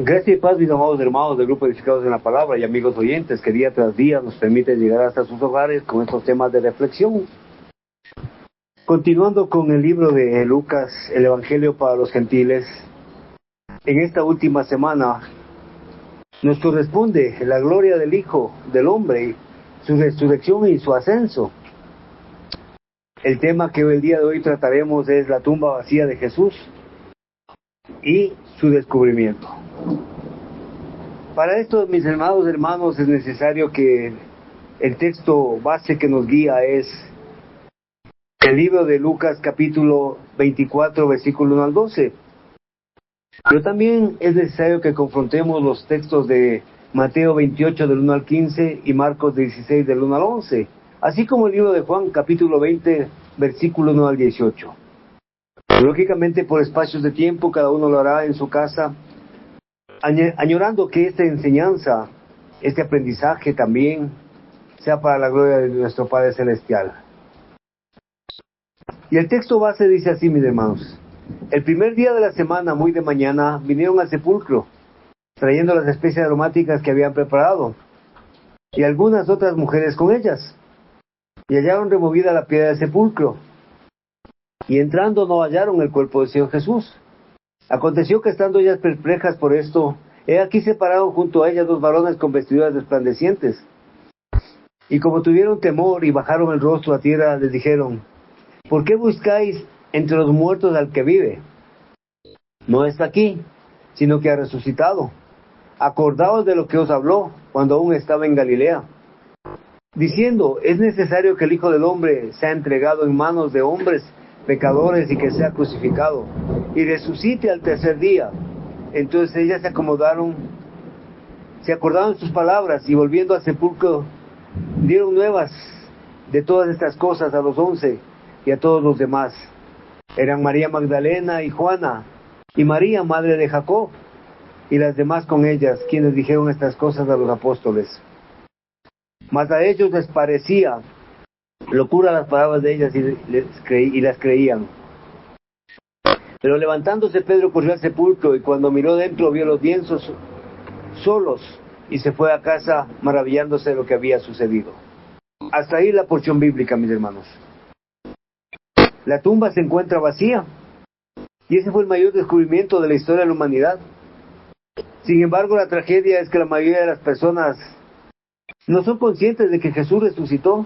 Gracias y paz, mis amados hermanos del Grupo Edificados en la Palabra y amigos oyentes que día tras día nos permite llegar hasta sus hogares con estos temas de reflexión. Continuando con el libro de Lucas, el Evangelio para los Gentiles, en esta última semana nos corresponde la gloria del Hijo del Hombre, su resurrección y su ascenso. El tema que el día de hoy trataremos es la tumba vacía de Jesús y su descubrimiento. Para esto, mis amados hermanos, es necesario que el texto base que nos guía es el libro de Lucas capítulo 24, versículo 1 al 12. Pero también es necesario que confrontemos los textos de Mateo 28 del 1 al 15 y Marcos 16 del 1 al 11, así como el libro de Juan capítulo 20, versículo 1 al 18. Lógicamente, por espacios de tiempo, cada uno lo hará en su casa, añorando que esta enseñanza, este aprendizaje también sea para la gloria de nuestro Padre Celestial. Y el texto base dice así, mis hermanos: el primer día de la semana, muy de mañana, vinieron al sepulcro, trayendo las especias aromáticas que habían preparado, y algunas otras mujeres con ellas, y hallaron removida la piedra del sepulcro, y entrando no hallaron el cuerpo del Señor Jesús. Aconteció que estando ellas perplejas por esto, he aquí se pararon junto a ellas dos varones con vestiduras resplandecientes. Y como tuvieron temor y bajaron el rostro a tierra, les dijeron: ¿por qué buscáis entre los muertos al que vive? No está aquí, sino que ha resucitado. Acordaos de lo que os habló cuando aún estaba en Galilea, diciendo: es necesario que el Hijo del Hombre sea entregado en manos de hombres pecadores y que sea crucificado, y resucite al tercer día. Entonces ellas se acordaron sus palabras, y volviendo al sepulcro, dieron nuevas de todas estas cosas a los 11 y a todos los demás. Eran María Magdalena y Juana, y María, madre de Jacob, y las demás con ellas, quienes dijeron estas cosas a los apóstoles. Mas a ellos les parecía locura las palabras de ellas, y las creían. Pero levantándose Pedro corrió al sepulcro, y cuando miró dentro vio los lienzos solos, y se fue a casa maravillándose de lo que había sucedido. Hasta ahí la porción bíblica, mis hermanos. La tumba se encuentra vacía, y ese fue el mayor descubrimiento de la historia de la humanidad. Sin embargo, la tragedia es que la mayoría de las personas no son conscientes de que Jesús resucitó,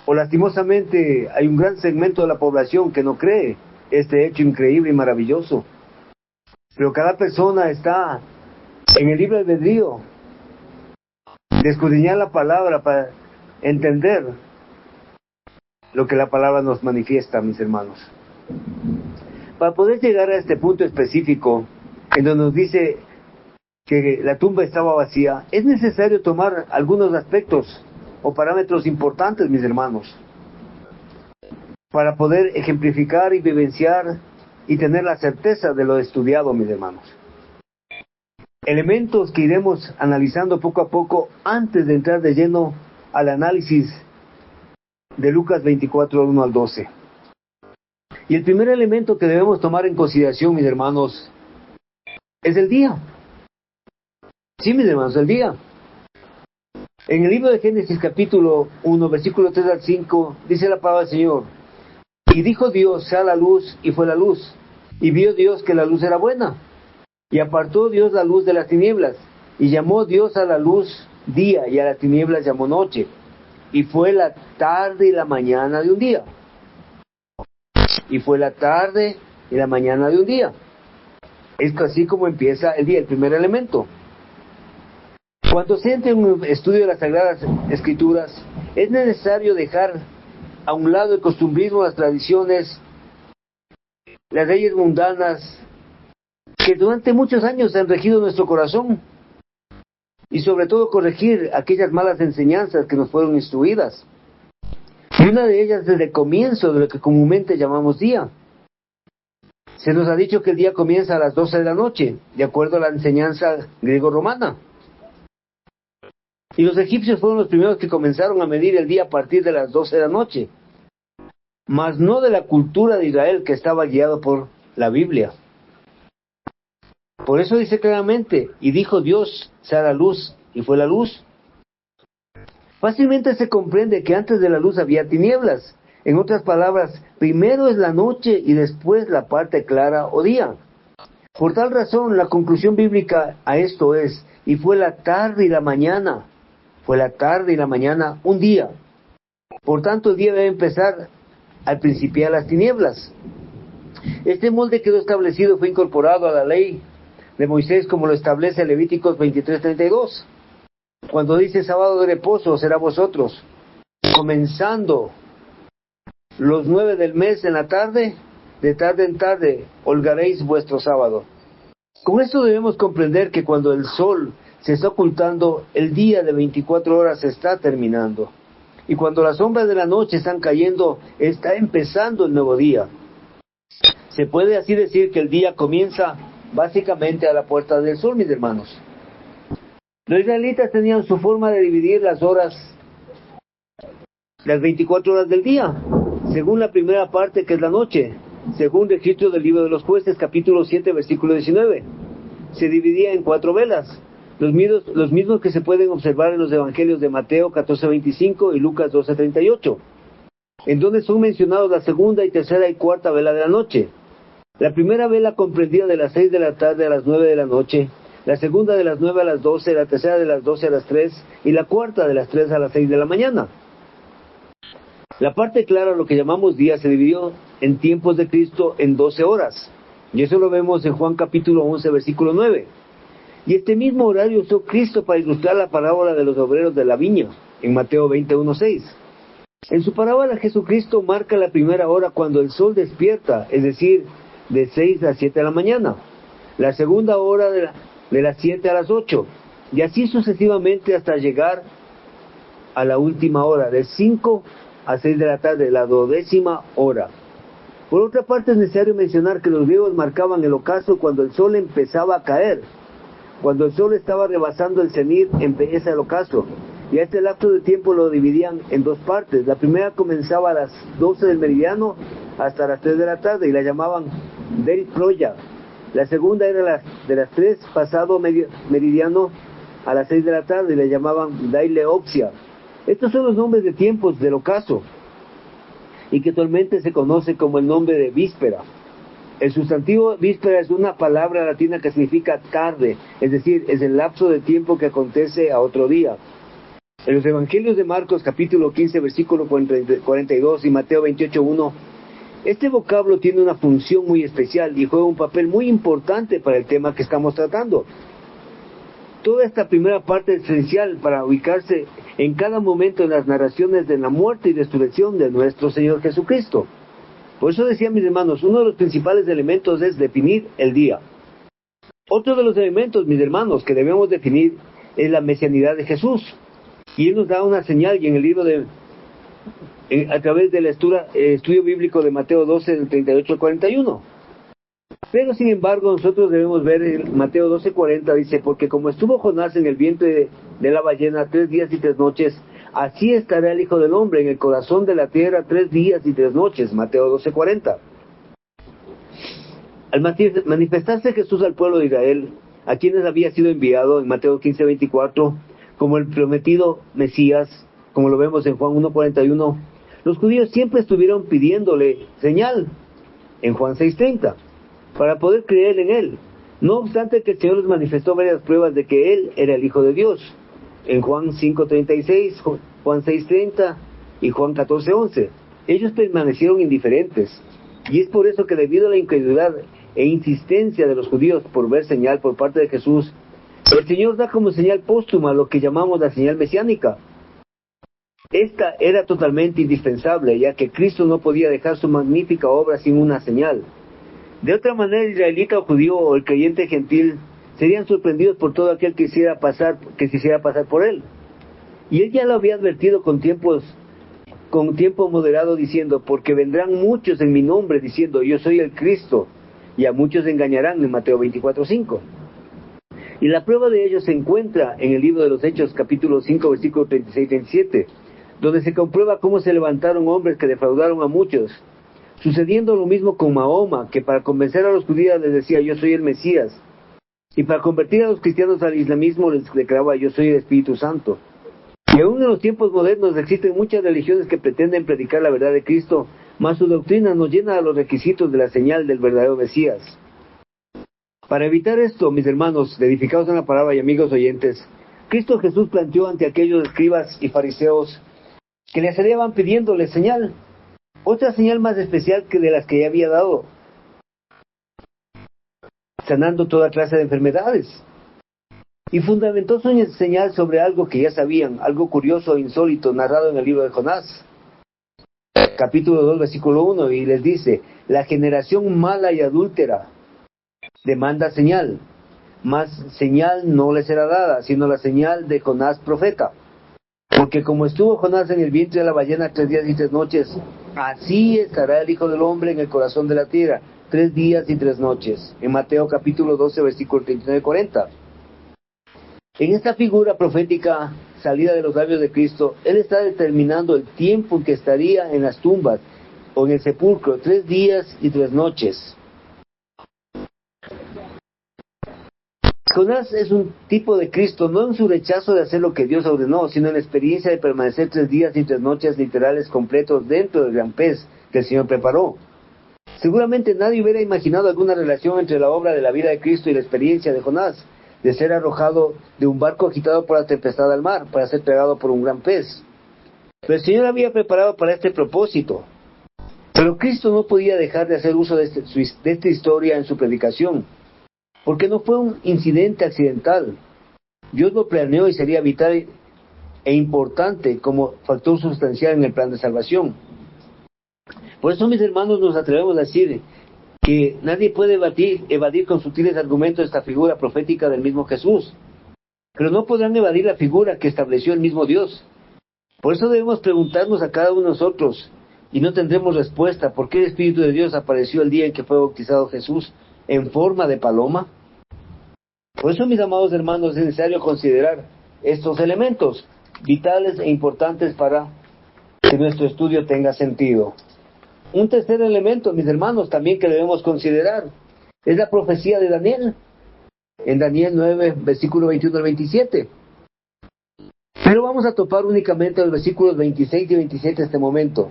o lastimosamente hay un gran segmento de la población que no cree este hecho increíble y maravilloso. Pero cada persona está en el libre albedrío de escudriñar la palabra para entender lo que la palabra nos manifiesta, mis hermanos. Para poder llegar a este punto específico, en donde nos dice que la tumba estaba vacía, es necesario tomar algunos aspectos o parámetros importantes, mis hermanos, para poder ejemplificar y vivenciar y tener la certeza de lo estudiado, mis hermanos. Elementos que iremos analizando poco a poco antes de entrar de lleno al análisis de Lucas 24, 1 al 12. Y el primer elemento que debemos tomar en consideración, mis hermanos, es el día. Sí, mis hermanos, el día. En el libro de Génesis capítulo 1, versículo 3 al 5, dice la palabra del Señor: y dijo Dios, sea la luz, y fue la luz. Y vio Dios que la luz era buena. Y apartó Dios la luz de las tinieblas. Y llamó Dios a la luz día, y a las tinieblas llamó noche. Y fue la tarde y la mañana de un día. Y fue la tarde y la mañana de un día. Es así como empieza el día, el primer elemento. Cuando se entra en un estudio de las Sagradas Escrituras, es necesario dejar a un lado el costumbrismo, las tradiciones, las leyes mundanas, que durante muchos años han regido nuestro corazón, y sobre todo corregir aquellas malas enseñanzas que nos fueron instruidas. Y una de ellas desde el comienzo de lo que comúnmente llamamos día. Se nos ha dicho que el día comienza a las 12 de la noche, de acuerdo a la enseñanza griego-romana. Y los egipcios fueron los primeros que comenzaron a medir el día a partir de las 12 de la noche, mas no de la cultura de Israel, que estaba guiado por la Biblia. Por eso dice claramente, y dijo Dios, sea la luz, y fue la luz. Fácilmente se comprende que antes de la luz había tinieblas. En otras palabras, primero es la noche y después la parte clara o día. Por tal razón, la conclusión bíblica a esto es, y fue la tarde y la mañana. Fue la tarde y la mañana un día. Por tanto, el día debe empezar al principiar las tinieblas. Este molde quedó establecido, fue incorporado a la ley de Moisés como lo establece Levíticos 23:32. Cuando dice sábado de reposo será vosotros, comenzando los 9 del mes en la tarde, de tarde en tarde, holgaréis vuestro sábado. Con esto debemos comprender que cuando el sol se está ocultando, el día de 24 horas se está terminando. Y cuando las sombras de la noche están cayendo, está empezando el nuevo día. Se puede así decir que el día comienza básicamente a la puerta del sol, mis hermanos. Los israelitas tenían su forma de dividir las horas, las 24 horas del día, según la primera parte que es la noche, según registro del libro de los jueces, capítulo 7, versículo 19. Se dividía en 4 velas, los mismos que se pueden observar en los evangelios de Mateo 14:25 y Lucas 12:38, en donde son mencionados la segunda y tercera y cuarta vela de la noche. La primera vela comprendía de las 6 de la tarde a las 9 de la noche, la segunda de las 9 a las 12, la tercera de las 12 a las 3 y la cuarta de las 3 a las 6 de la mañana. La parte clara, lo que llamamos día, se dividió en tiempos de Cristo en 12 horas. Y eso lo vemos en Juan capítulo 11, versículo 9. Y este mismo horario usó Cristo para ilustrar la parábola de los obreros de la viña, en Mateo 21:6. En su parábola Jesucristo marca la primera hora cuando el sol despierta, es decir, de 6 a 7 de la mañana. La segunda hora de las 7 a las 8. Y así sucesivamente hasta llegar a la última hora, de 5 a 6 de la tarde, la 12ª hora. Por otra parte, es necesario mencionar que los griegos marcaban el ocaso cuando el sol empezaba a caer. Cuando el sol estaba rebasando el cenit, empieza el ocaso. Y a este lapso de tiempo lo dividían en 2 partes. La primera comenzaba a las 12 del meridiano hasta las 3 de la tarde y la llamaban del Proya. La segunda era de las 3 pasado meridiano a las 6 de la tarde y la llamaban Daileoxia. Estos son los nombres de tiempos del ocaso y que actualmente se conoce como el nombre de víspera. El sustantivo víspera es una palabra latina que significa tarde, es decir, es el lapso de tiempo que acontece a otro día. En los evangelios de Marcos capítulo 15 versículo 42 y Mateo 28:1, este vocablo tiene una función muy especial y juega un papel muy importante para el tema que estamos tratando. Toda esta primera parte es esencial para ubicarse en cada momento en las narraciones de la muerte y resurrección de nuestro Señor Jesucristo. Por eso decía, mis hermanos, uno de los principales elementos es definir el día. Otro de los elementos, mis hermanos, que debemos definir es la mesianidad de Jesús. Y Él nos da una señal y en el libro a través del estudio bíblico de Mateo 12, del 38 al 41. Pero sin embargo nosotros debemos ver en Mateo 12:40, dice, porque como estuvo Jonás en el vientre de la ballena 3 días y 3 noches, así estará el Hijo del Hombre en el corazón de la tierra 3 días y 3 noches, Mateo 12:40. Al manifestarse Jesús al pueblo de Israel, a quienes había sido enviado en Mateo 15:24, como el prometido Mesías, como lo vemos en Juan 1:41, los judíos siempre estuvieron pidiéndole señal, en Juan 6:30, para poder creer en Él. No obstante que el Señor les manifestó varias pruebas de que Él era el Hijo de Dios, en Juan 5:36, Juan 6:30 y Juan 14:11. Ellos permanecieron indiferentes, y es por eso que debido a la incredulidad e insistencia de los judíos por ver señal por parte de Jesús, el Señor da como señal póstuma lo que llamamos la señal mesiánica. Esta era totalmente indispensable, ya que Cristo no podía dejar su magnífica obra sin una señal. De otra manera, el israelita o judío o el creyente gentil serían sorprendidos por todo aquel que quisiera pasar por él. Y Él ya lo había advertido con tiempo moderado, diciendo, porque vendrán muchos en mi nombre, diciendo, yo soy el Cristo, y a muchos engañarán, en Mateo 24:5. Y la prueba de ello se encuentra en el libro de los Hechos, capítulo 5, versículo 36 y 37, donde se comprueba cómo se levantaron hombres que defraudaron a muchos, sucediendo lo mismo con Mahoma, que para convencer a los judíos les decía, yo soy el Mesías, Y para convertir a los cristianos al islamismo les declaraba: yo soy el Espíritu Santo. Y aún en los tiempos modernos existen muchas religiones que pretenden predicar la verdad de Cristo, mas su doctrina no llena a los requisitos de la señal del verdadero Mesías. Para evitar esto, mis hermanos, edificados en la palabra y amigos oyentes, Cristo Jesús planteó ante aquellos escribas y fariseos que le asediaban pidiéndole señal, otra señal más especial que de las que ya había dado, sanando toda clase de enfermedades. Y fundamentó su señal sobre algo que ya sabían, algo curioso e insólito narrado en el libro de Jonás, capítulo 2, versículo 1, y les dice: la generación mala y adúltera demanda señal, mas señal no le será dada, sino la señal de Jonás profeta. Porque como estuvo Jonás en el vientre de la ballena 3 días y 3 noches, así estará el Hijo del Hombre en el corazón de la tierra 3 días y 3 noches. En Mateo capítulo 12, versículo 39 y 40. En esta figura profética salida de los labios de Cristo, Él está determinando el tiempo en que estaría en las tumbas o en el sepulcro, 3 días y 3 noches. Jonás es un tipo de Cristo, no en su rechazo de hacer lo que Dios ordenó, sino en la experiencia de permanecer 3 días y 3 noches literales completos dentro del gran pez que el Señor preparó. Seguramente nadie hubiera imaginado alguna relación entre la obra de la vida de Cristo y la experiencia de Jonás, de ser arrojado de un barco agitado por la tempestad al mar, para ser tragado por un gran pez. Pero el Señor había preparado para este propósito. Pero Cristo no podía dejar de hacer uso de esta historia en su predicación, porque no fue un incidente accidental. Dios lo planeó y sería vital e importante como factor sustancial en el plan de salvación. Por eso, mis hermanos, nos atrevemos a decir que nadie puede evadir con sutiles argumentos esta figura profética del mismo Jesús, pero no podrán evadir la figura que estableció el mismo Dios. Por eso debemos preguntarnos a cada uno de nosotros, y no tendremos respuesta: ¿por qué el Espíritu de Dios apareció el día en que fue bautizado Jesús en forma de paloma? Por eso, mis amados hermanos, es necesario considerar estos elementos vitales e importantes para que nuestro estudio tenga sentido. Un tercer elemento, mis hermanos, también que debemos considerar, es la profecía de Daniel, en Daniel 9, versículo 21 al 27. Pero vamos a topar únicamente los versículos 26 y 27 en este momento.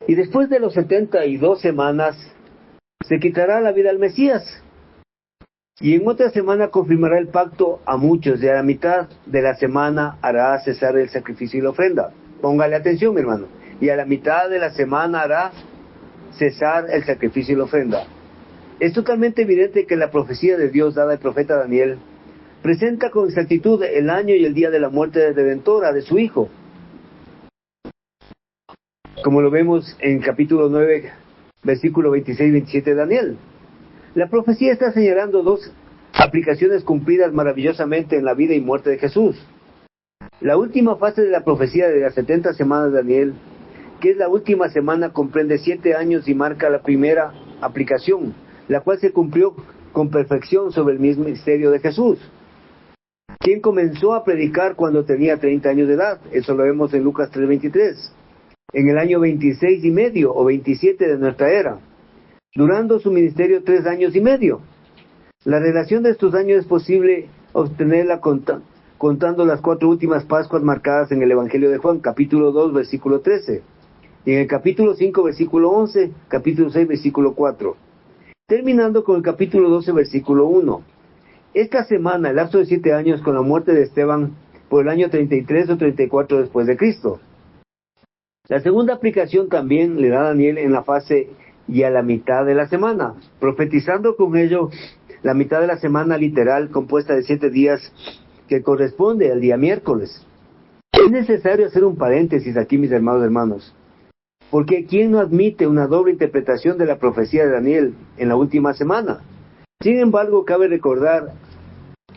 Y después de los 72 semanas, se quitará la vida al Mesías. Y en otra semana confirmará el pacto a muchos, y a la mitad de la semana hará cesar el sacrificio y la ofrenda. Póngale atención, mi hermano. Y a la mitad de la semana hará cesar el sacrificio y la ofrenda. Es totalmente evidente que la profecía de Dios dada al profeta Daniel presenta con exactitud el año y el día de la muerte redentora de su Hijo, como lo vemos en capítulo 9, versículo 26 y 27 de Daniel. La profecía está señalando 2 aplicaciones cumplidas maravillosamente en la vida y muerte de Jesús. La última fase de la profecía de las 70 semanas de Daniel, que es la última semana, comprende 7 años y marca la primera aplicación, la cual se cumplió con perfección sobre el mismo misterio de Jesús, quien comenzó a predicar cuando tenía 30 años de edad. Eso lo vemos en Lucas 3:23, en el año 26 y medio o 27 de nuestra era, durando su ministerio 3 años y medio. La relación de estos años es posible obtenerla contando las 4 últimas Pascuas marcadas en el Evangelio de Juan, capítulo 2, versículo 13, y en el capítulo 5, versículo 11, capítulo 6, versículo 4, terminando con el capítulo 12, versículo 1. Esta semana, el lapso de 7 años con la muerte de Esteban, por el año 33 o 34 después de Cristo. La segunda aplicación también le da a Daniel en la fase y a la mitad de la semana, profetizando con ello la mitad de la semana literal compuesta de 7 días que corresponde al día miércoles. Es necesario hacer un paréntesis aquí, mis hermanos, porque ¿quién no admite una doble interpretación de la profecía de Daniel en la última semana? Sin embargo, cabe recordar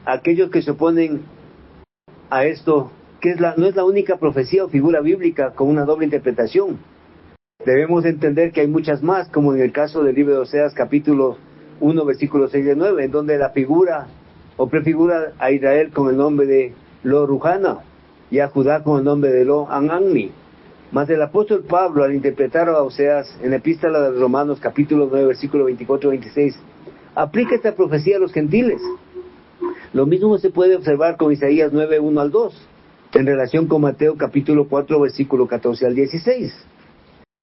a aquellos que se oponen a esto que no es la única profecía o figura bíblica con una doble interpretación. Debemos entender que hay muchas más, como en el caso del libro de Oseas, capítulo 1, versículos 6 y 9, en donde la figura o prefigura a Israel con el nombre de Lo Ruhana y a Judá con el nombre de Lo Ananni. Mas el apóstol Pablo, al interpretar a Oseas en la epístola de los Romanos, capítulo 9, versículo 24 y 26, aplica esta profecía a los gentiles. Lo mismo se puede observar con Isaías 9, 1 al 2, en relación con Mateo capítulo 4, versículo 14 al 16.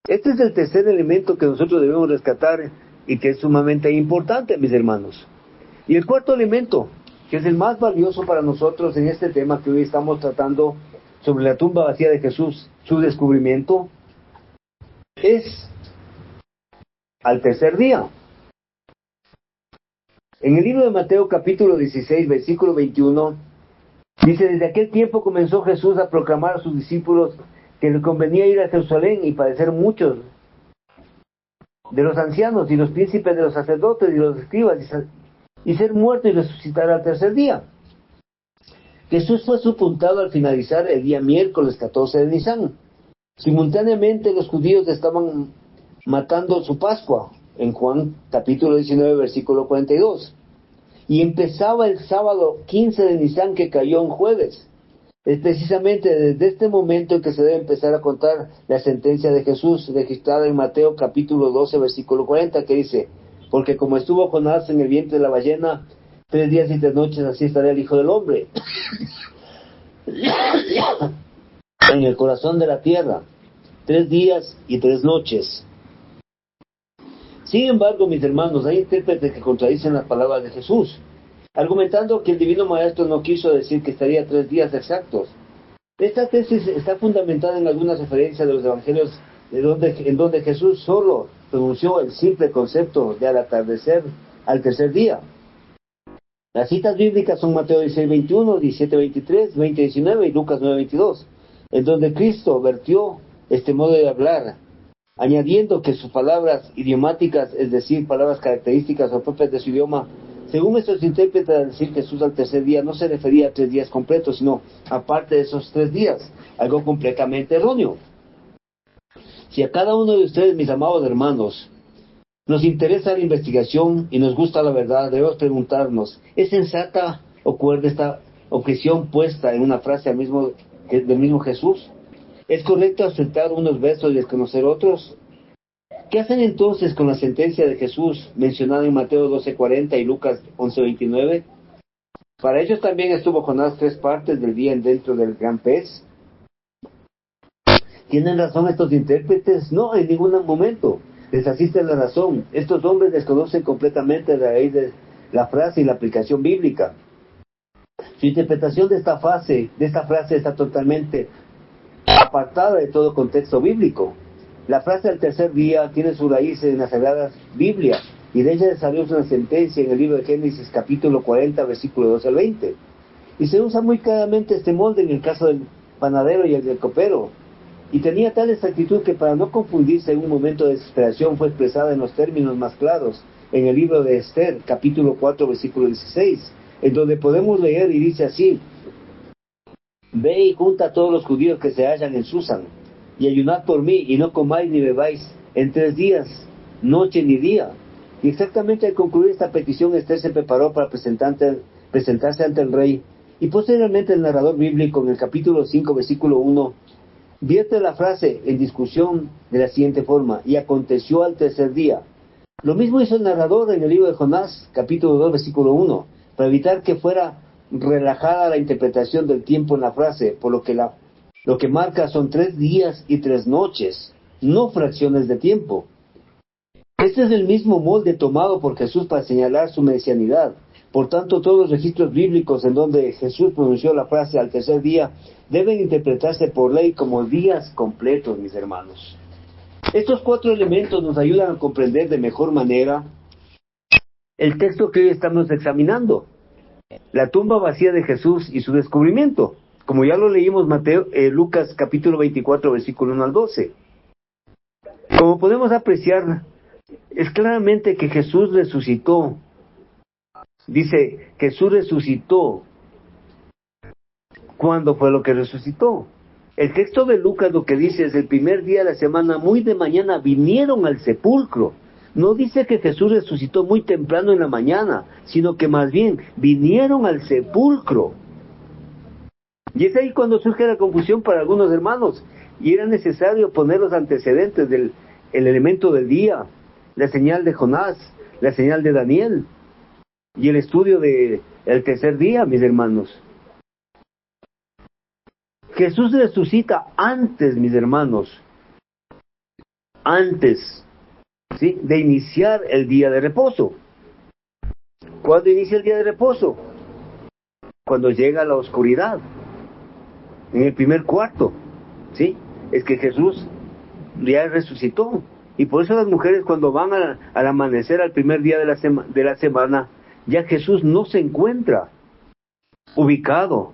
Este es el tercer elemento que nosotros debemos rescatar y que es sumamente importante, mis hermanos. Y el cuarto elemento, que es el más valioso para nosotros en este tema que hoy estamos tratando sobre la tumba vacía de Jesús, su descubrimiento, es al tercer día. En el libro de Mateo capítulo 16, versículo 21, dice: desde aquel tiempo comenzó Jesús a proclamar a sus discípulos que le convenía ir a Jerusalén y padecer muchos de los ancianos y los príncipes de los sacerdotes y los escribas y ser muerto y resucitar al tercer día. Jesús fue sepultado al finalizar el día miércoles 14 de Nisan. Simultáneamente los judíos estaban matando su Pascua, en Juan capítulo 19, versículo 42. Y empezaba el sábado 15 de Nisan, que cayó en jueves. Es precisamente desde este momento en que se debe empezar a contar la sentencia de Jesús, registrada en Mateo capítulo 12, versículo 40, que dice: porque como estuvo Jonás en el vientre de la ballena 3 días y 3 noches, así estará el Hijo del Hombre en el corazón de la tierra, 3 días y 3 noches. Sin embargo, mis hermanos, hay intérpretes que contradicen las palabras de Jesús, argumentando que el Divino Maestro no quiso decir que estaría 3 días exactos. Esta tesis está fundamentada en algunas referencias de los evangelios en donde Jesús solo pronunció el simple concepto de al atardecer al tercer día. Las citas bíblicas son Mateo 16, 21, 17, 23, 20, 19 y Lucas 9, 22, en donde Cristo vertió este modo de hablar, añadiendo que sus palabras idiomáticas, es decir, palabras características o propias de su idioma, según estos intérpretes, al decir Jesús al tercer día, no se refería a 3 días completos, sino aparte de esos 3 días, algo completamente erróneo. Si a cada uno de ustedes, mis amados hermanos, nos interesa la investigación y nos gusta la verdad, debemos preguntarnos: ¿es sensata o cuerda esta objeción puesta en una frase del mismo Jesús? ¿Es correcto aceptar unos versos y desconocer otros? ¿Qué hacen entonces con la sentencia de Jesús mencionada en Mateo 12:40 y Lucas 11:29? Para ellos también estuvo Jonás 3 partes del día dentro del gran pez. ¿Tienen razón estos intérpretes? No, en ningún momento les asiste la razón. Estos hombres desconocen completamente la raíz de la frase y la aplicación bíblica. Su interpretación de esta frase está totalmente apartada de todo contexto bíblico. La frase al tercer día tiene su raíz en las Sagradas Biblia, y de ella salió una sentencia en el libro de Génesis capítulo 40, versículo 12 al 20. Y se usa muy claramente este molde en el caso del panadero y el del copero. Y tenía tal exactitud que, para no confundirse en un momento de desesperación, fue expresada en los términos más claros en el libro de Esther, capítulo 4, versículo 16, en donde podemos leer y dice así: ve y junta a todos los judíos que se hallan en Susán, y ayunad por mí, y no comáis ni bebáis en 3 días, noche ni día. Y exactamente al concluir esta petición, Esther se preparó para presentarse ante el rey, y posteriormente el narrador bíblico en el capítulo 5, versículo 1, vierte la frase en discusión de la siguiente forma: y aconteció al tercer día. Lo mismo hizo el narrador en el libro de Jonás, capítulo 2, versículo 1, para evitar que fuera relajada la interpretación del tiempo en la frase, por lo que marca son 3 días y 3 noches, no fracciones de tiempo. Este es el mismo molde tomado por Jesús para señalar su mesianidad. Por tanto, todos los registros bíblicos en donde Jesús pronunció la frase al tercer día deben interpretarse por ley como días completos, mis hermanos. Estos 4 elementos nos ayudan a comprender de mejor manera el texto que hoy estamos examinando: la tumba vacía de Jesús y su descubrimiento, como ya lo leímos Lucas capítulo 24, versículo 1 al 12. Como podemos apreciar, es claramente que Jesús resucitó. Dice, Jesús resucitó. ¿Cuándo fue lo que resucitó? El texto de Lucas lo que dice es: el primer día de la semana, muy de mañana, vinieron al sepulcro. No dice que Jesús resucitó muy temprano en la mañana, sino que más bien vinieron al sepulcro. Y es ahí cuando surge la confusión para algunos hermanos, y era necesario poner los antecedentes del elemento del día, la señal de Jonás, la señal de Daniel, y el estudio de el tercer día, mis hermanos. Jesús resucita antes, mis hermanos, antes, ¿sí?, de iniciar el día de reposo. ¿Cuándo inicia el día de reposo? Cuando llega la oscuridad, en el primer cuarto, ¿sí? Es que Jesús ya resucitó. Y por eso las mujeres, cuando van al amanecer, al primer día de la semana, ya Jesús no se encuentra ubicado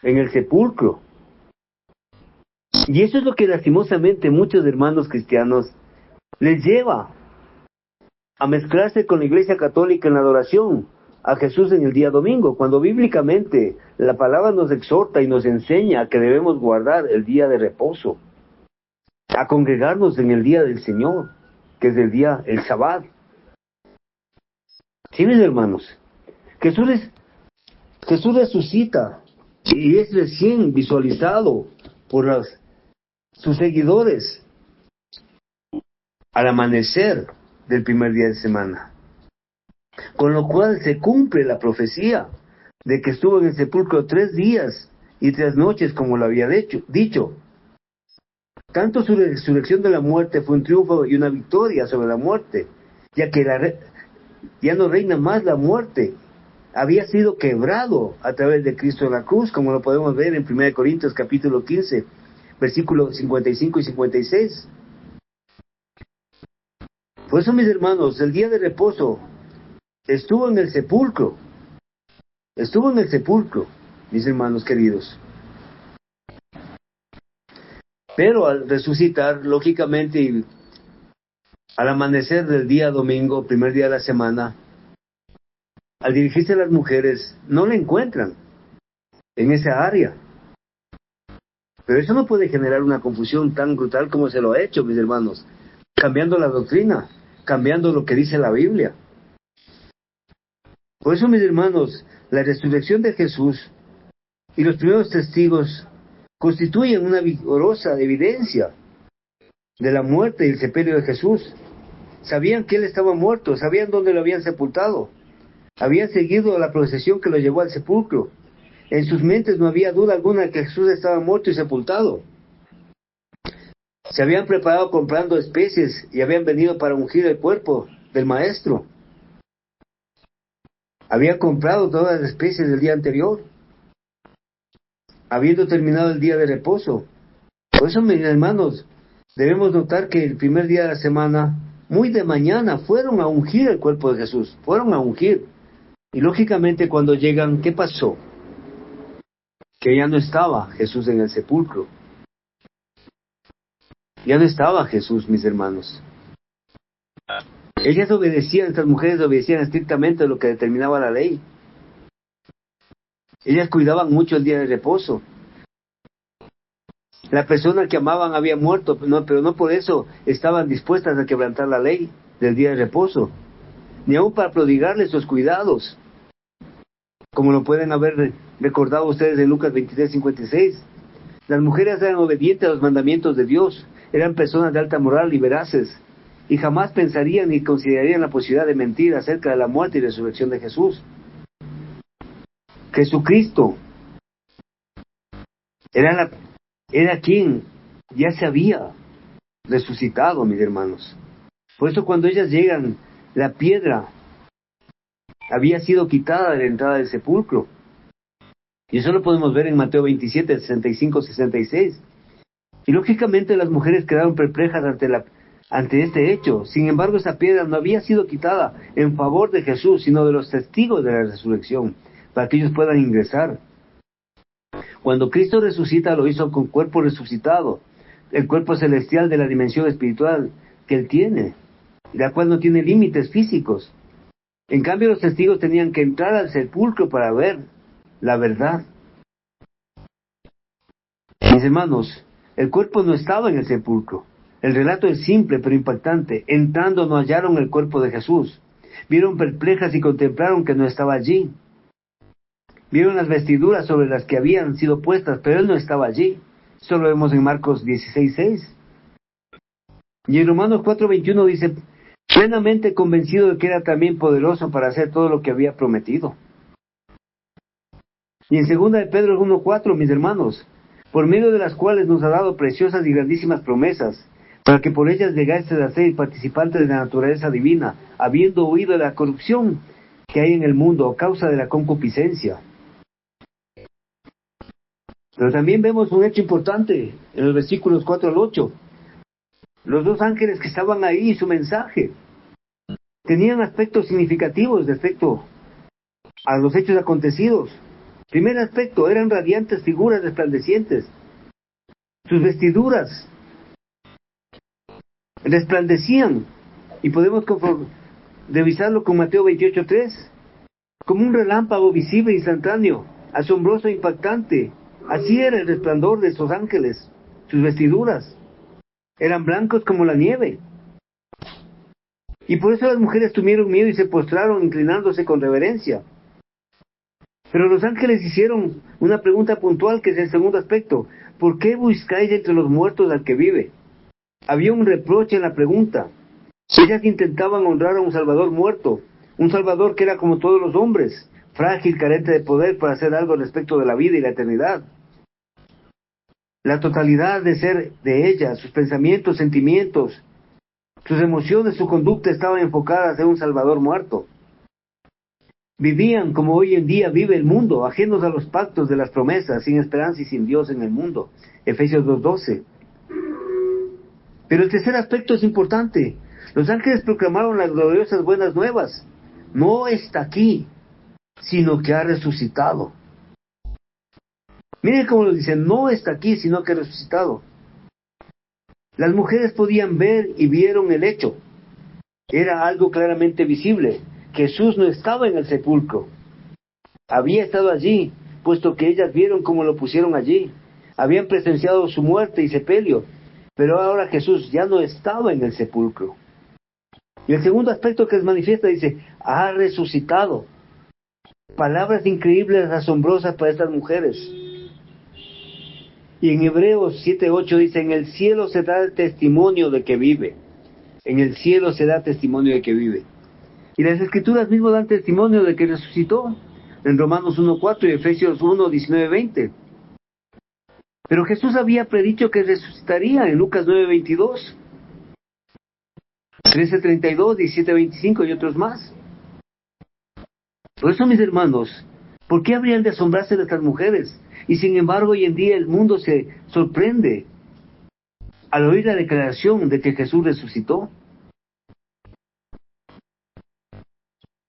en el sepulcro. Y eso es lo que lastimosamente muchos hermanos cristianos les lleva a mezclarse con la Iglesia Católica en la adoración a Jesús en el día domingo, cuando bíblicamente la palabra nos exhorta y nos enseña que debemos guardar el día de reposo, a congregarnos en el día del Señor, que es el Sabbat. Sí, mis hermanos, Jesús resucita y es recién visualizado por sus seguidores al amanecer del primer día de semana, con lo cual se cumple la profecía de que estuvo en el sepulcro 3 días y 3 noches, como lo había dicho. Tanto su resurrección de la muerte fue un triunfo y una victoria sobre la muerte, ya que ya no reina más la muerte. Había sido quebrado a través de Cristo en la cruz, como lo podemos ver en 1 Corintios capítulo 15, versículos 55 y 56. Por eso, mis hermanos, el día de reposo estuvo en el sepulcro. Estuvo en el sepulcro, mis hermanos queridos. Pero al resucitar, lógicamente, y al amanecer del día domingo, primer día de la semana, al dirigirse a las mujeres, no la encuentran en esa área. Pero eso no puede generar una confusión tan brutal como se lo ha hecho, mis hermanos, cambiando la doctrina, cambiando lo que dice la Biblia. Por eso, mis hermanos, la resurrección de Jesús y los primeros testigos constituyen una vigorosa evidencia de la muerte y el sepelio de Jesús. Sabían que Él estaba muerto, sabían dónde lo habían sepultado, habían seguido la procesión que lo llevó al sepulcro. En sus mentes no había duda alguna de que Jesús estaba muerto y sepultado. Se habían preparado comprando especies y habían venido para ungir el cuerpo del Maestro. Habían comprado todas las especies del día anterior, habiendo terminado el día de reposo. Por eso, mis hermanos, debemos notar que el primer día de la semana, muy de mañana, fueron a ungir el cuerpo de Jesús, fueron a ungir. Y lógicamente cuando llegan, ¿qué pasó? Que ya no estaba Jesús en el sepulcro. Ya no estaba Jesús, mis hermanos. Ellas obedecían, estas mujeres obedecían estrictamente lo que determinaba la ley. Ellas cuidaban mucho el día de reposo. La persona que amaban había muerto, pero no por eso estaban dispuestas a quebrantar la ley del día de reposo, ni aún para prodigarles sus cuidados, como lo pueden haber recordado ustedes en Lucas 23:56. Las mujeres eran obedientes a los mandamientos de Dios, eran personas de alta moral y veraces, y jamás pensarían ni considerarían la posibilidad de mentir acerca de la muerte y resurrección de Jesús. Jesucristo era quien ya se había resucitado, mis hermanos. Por eso cuando ellas llegan, la piedra había sido quitada de la entrada del sepulcro. Y eso lo podemos ver en Mateo 27, 65, 66. Y lógicamente las mujeres quedaron perplejas ante este hecho. Sin embargo, esa piedra no había sido quitada en favor de Jesús, sino de los testigos de la resurrección, para que ellos puedan ingresar. Cuando Cristo resucita, lo hizo con cuerpo resucitado, el cuerpo celestial de la dimensión espiritual que Él tiene, la cual no tiene límites físicos. En cambio, los testigos tenían que entrar al sepulcro para ver la verdad. Mis hermanos, el cuerpo no estaba en el sepulcro. El relato es simple pero impactante. Entrando no hallaron el cuerpo de Jesús. Vieron perplejas y contemplaron que no estaba allí. Vieron las vestiduras sobre las que habían sido puestas, pero Él no estaba allí. Eso lo vemos en Marcos 16:6. Y en Romanos 4:21 dice: plenamente convencido de que era también poderoso para hacer todo lo que había prometido. Y en 2 de Pedro 1:4, mis hermanos, por medio de las cuales nos ha dado preciosas y grandísimas promesas, para que por ellas llegáis a ser participantes de la naturaleza divina, habiendo huido de la corrupción que hay en el mundo a causa de la concupiscencia. Pero también vemos un hecho importante en los versículos 4 al 8. Los dos ángeles que estaban ahí y su mensaje tenían aspectos significativos respecto a los hechos acontecidos. Primer aspecto, eran radiantes figuras resplandecientes. Sus vestiduras resplandecían, y podemos revisarlo con Mateo 28:3, como un relámpago visible, instantáneo, asombroso e impactante. Así era el resplandor de esos ángeles. Sus vestiduras eran blancos como la nieve. Y por eso las mujeres tuvieron miedo y se postraron inclinándose con reverencia. Pero los ángeles hicieron una pregunta puntual, que es el segundo aspecto. ¿Por qué buscáis entre los muertos al que vive? Había un reproche en la pregunta. Ellas intentaban honrar a un Salvador muerto, un Salvador que era como todos los hombres, frágil, carente de poder para hacer algo respecto de la vida y la eternidad. La totalidad de ser de ellas, sus pensamientos, sentimientos, sus emociones, su conducta estaban enfocadas en un Salvador muerto. Vivían como hoy en día vive el mundo, ajenos a los pactos de las promesas, sin esperanza y sin Dios en el mundo. Efesios 2:12. Pero el tercer aspecto es importante. Los ángeles proclamaron las gloriosas buenas nuevas. No está aquí, sino que ha resucitado. Miren cómo lo dicen, no está aquí, sino que ha resucitado. Las mujeres podían ver y vieron el hecho. Era algo claramente visible. Jesús no estaba en el sepulcro. Había estado allí, puesto que ellas vieron cómo lo pusieron allí. Habían presenciado su muerte y sepelio. Pero ahora Jesús ya no estaba en el sepulcro. Y el segundo aspecto que les manifiesta dice, ha resucitado. Palabras increíbles, asombrosas para estas mujeres. Y en Hebreos 7:8 dice, en el cielo se da el testimonio de que vive. En el cielo se da testimonio de que vive. Y las Escrituras mismas dan testimonio de que resucitó. En Romanos 1:4 y Efesios 1:19-20. Pero Jesús había predicho que resucitaría en Lucas 9:22. 13:32, 17:25 y otros más. Por eso, mis hermanos, ¿por qué habrían de asombrarse de estas mujeres? Y sin embargo, hoy en día el mundo se sorprende al oír la declaración de que Jesús resucitó.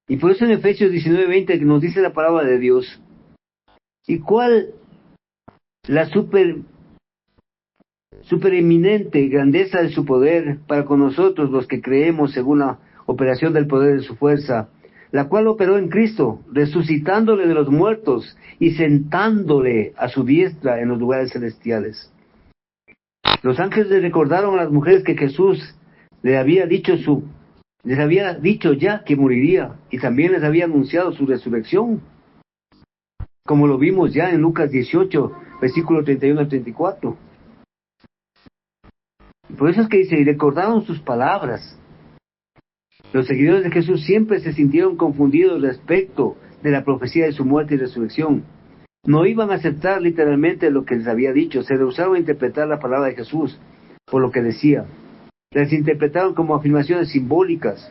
Y por eso en Efesios 19:20 nos dice la palabra de Dios. ¿Y cuál la supereminente grandeza de su poder para con nosotros los que creemos según la operación del poder de su fuerza, la cual operó en Cristo, resucitándole de los muertos y sentándole a su diestra en los lugares celestiales? Los ángeles le recordaron a las mujeres que Jesús les había dicho ya que moriría, y también les había anunciado su resurrección, como lo vimos ya en Lucas 18, versículo 31 al 34. Por eso es que dice, y recordaron sus palabras. Los seguidores de Jesús siempre se sintieron confundidos respecto de la profecía de su muerte y resurrección. No iban a aceptar literalmente lo que les había dicho, se rehusaron a interpretar la palabra de Jesús por lo que decía. Las interpretaron como afirmaciones simbólicas,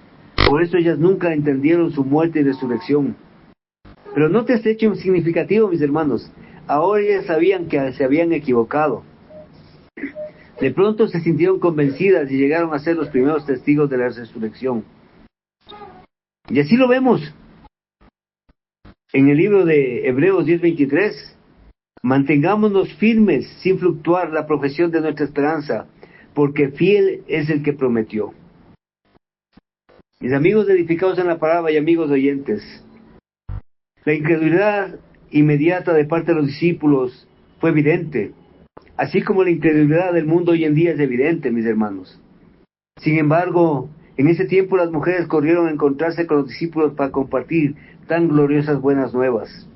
por eso ellas nunca entendieron su muerte y resurrección. Pero note este hecho significativo, mis hermanos. Ahora ellas sabían que se habían equivocado. De pronto se sintieron convencidas y llegaron a ser los primeros testigos de la resurrección. Y así lo vemos en el libro de Hebreos 10:23. Mantengámonos firmes sin fluctuar la profesión de nuestra esperanza, porque fiel es el que prometió. Mis amigos edificados en la palabra y amigos oyentes, la incredulidad inmediata de parte de los discípulos fue evidente, así como la incredulidad del mundo hoy en día es evidente, mis hermanos. Sin embargo, en ese tiempo las mujeres corrieron a encontrarse con los discípulos para compartir tan gloriosas buenas nuevas.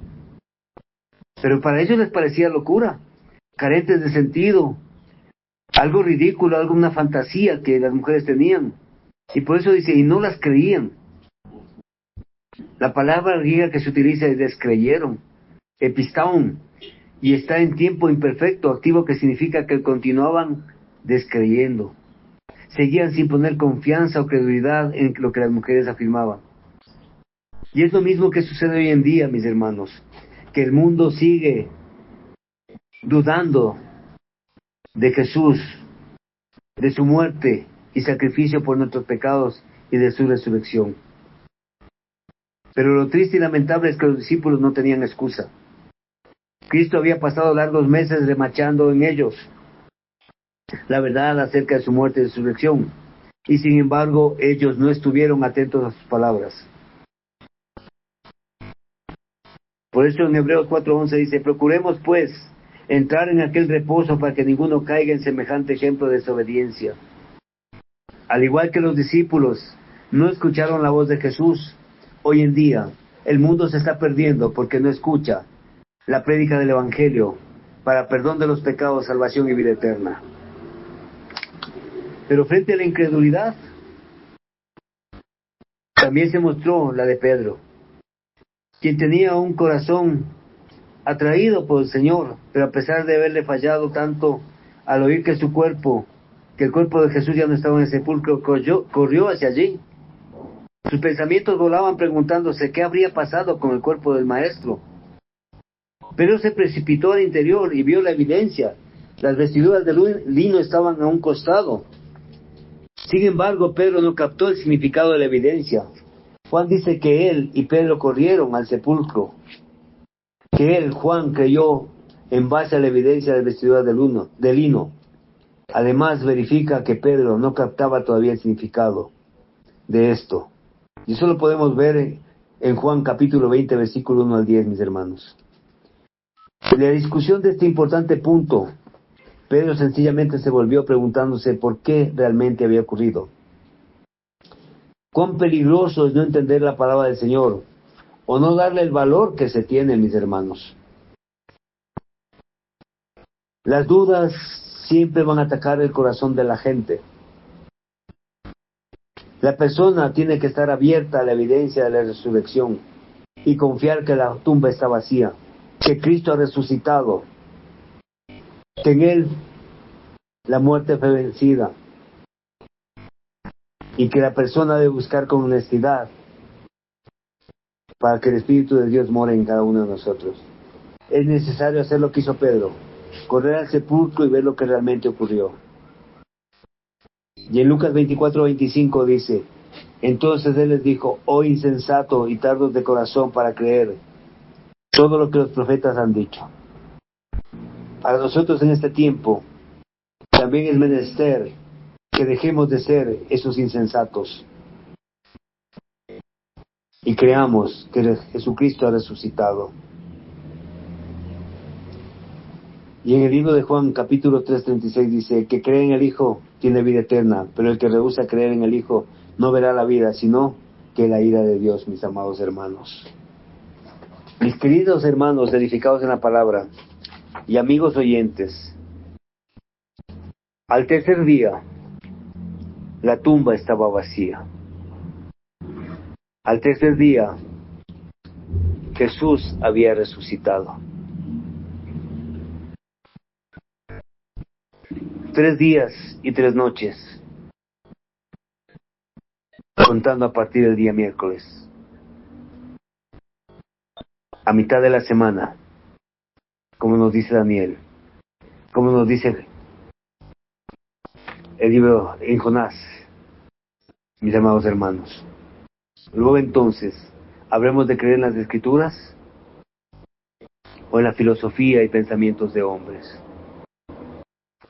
Pero para ellos les parecía locura, carentes de sentido, algo ridículo, alguna fantasía que las mujeres tenían. Y por eso dice, y no las creían. La palabra griega que se utiliza es descreyeron, epistaun, y está en tiempo imperfecto, activo, que significa que continuaban descreyendo. Seguían sin poner confianza o credulidad en lo que las mujeres afirmaban. Y es lo mismo que sucede hoy en día, mis hermanos, que el mundo sigue dudando de Jesús, de su muerte y sacrificio por nuestros pecados y de su resurrección. Pero lo triste y lamentable es que los discípulos no tenían excusa. Cristo había pasado largos meses remachando en ellos la verdad acerca de su muerte y resurrección, y sin embargo ellos no estuvieron atentos a sus palabras. Por eso en Hebreos 4:11 dice, procuremos pues entrar en aquel reposo para que ninguno caiga en semejante ejemplo de desobediencia. Al igual que los discípulos no escucharon la voz de Jesús, hoy en día el mundo se está perdiendo porque no escucha la prédica del Evangelio para perdón de los pecados, salvación y vida eterna. Pero frente a la incredulidad, también se mostró la de Pedro, quien tenía un corazón atraído por el Señor, pero a pesar de haberle fallado tanto al oír que el cuerpo de Jesús ya no estaba en el sepulcro, corrió hacia allí. Sus pensamientos volaban preguntándose qué habría pasado con el cuerpo del Maestro. Pedro se precipitó al interior y vio la evidencia. Las vestiduras de lino estaban a un costado. Sin embargo, Pedro no captó el significado de la evidencia. Juan dice que él y Pedro corrieron al sepulcro. Que él, Juan, creyó en base a la evidencia de las vestiduras de lino. Además, verifica que Pedro no captaba todavía el significado de esto. Y eso lo podemos ver en Juan capítulo 20, versículo 1 al 10, mis hermanos. En la discusión de este importante punto, Pedro sencillamente se volvió preguntándose por qué realmente había ocurrido. Cuán peligroso es no entender la palabra del Señor, o no darle el valor que se tiene, mis hermanos. Las dudas siempre van a atacar el corazón de la gente. La persona tiene que estar abierta a la evidencia de la resurrección y confiar que la tumba está vacía, que Cristo ha resucitado, que en Él la muerte fue vencida y que la persona debe buscar con honestidad para que el Espíritu de Dios more en cada uno de nosotros. Es necesario hacer lo que hizo Pedro, correr al sepulcro y ver lo que realmente ocurrió. Y en Lucas 24:25 dice, entonces Él les dijo, oh insensato y tardos de corazón para creer todo lo que los profetas han dicho. Para nosotros en este tiempo, también es menester que dejemos de ser esos insensatos y creamos que Jesucristo ha resucitado. Y en el libro de Juan, capítulo 3:36 dice, el que cree en el Hijo tiene vida eterna, pero el que rehúsa creer en el Hijo no verá la vida, sino que la ira de Dios, mis amados hermanos. Mis queridos hermanos, edificados en la palabra, y amigos oyentes, al tercer día, la tumba estaba vacía. Al tercer día, Jesús había resucitado. 3 días y 3 noches, contando a partir del día miércoles. A mitad de la semana, como nos dice Daniel, como nos dice el libro en Jonás, mis amados hermanos. Luego entonces, ¿habremos de creer en las Escrituras o en la filosofía y pensamientos de hombres?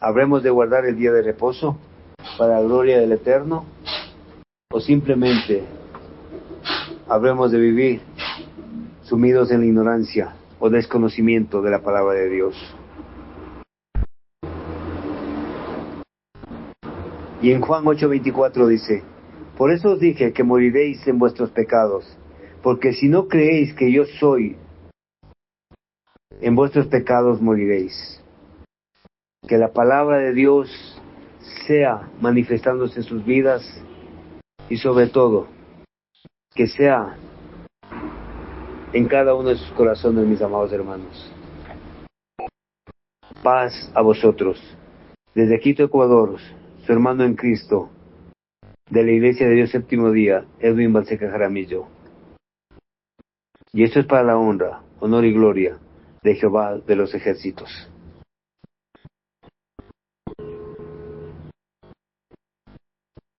¿Habremos de guardar el día de reposo para la gloria del Eterno? ¿O simplemente habremos de vivir sumidos en la ignorancia o desconocimiento de la palabra de Dios? Y en Juan 8:24 dice, por eso os dije que moriréis en vuestros pecados, porque si no creéis que yo soy, en vuestros pecados moriréis. Que la palabra de Dios sea manifestándose en sus vidas y sobre todo, que sea en cada uno de sus corazones, mis amados hermanos. Paz a vosotros. Desde Quito, Ecuador, su hermano en Cristo, de la Iglesia de Dios Séptimo Día, Edwin Balseca Jaramillo. Y esto es para la honra, honor y gloria de Jehová de los ejércitos.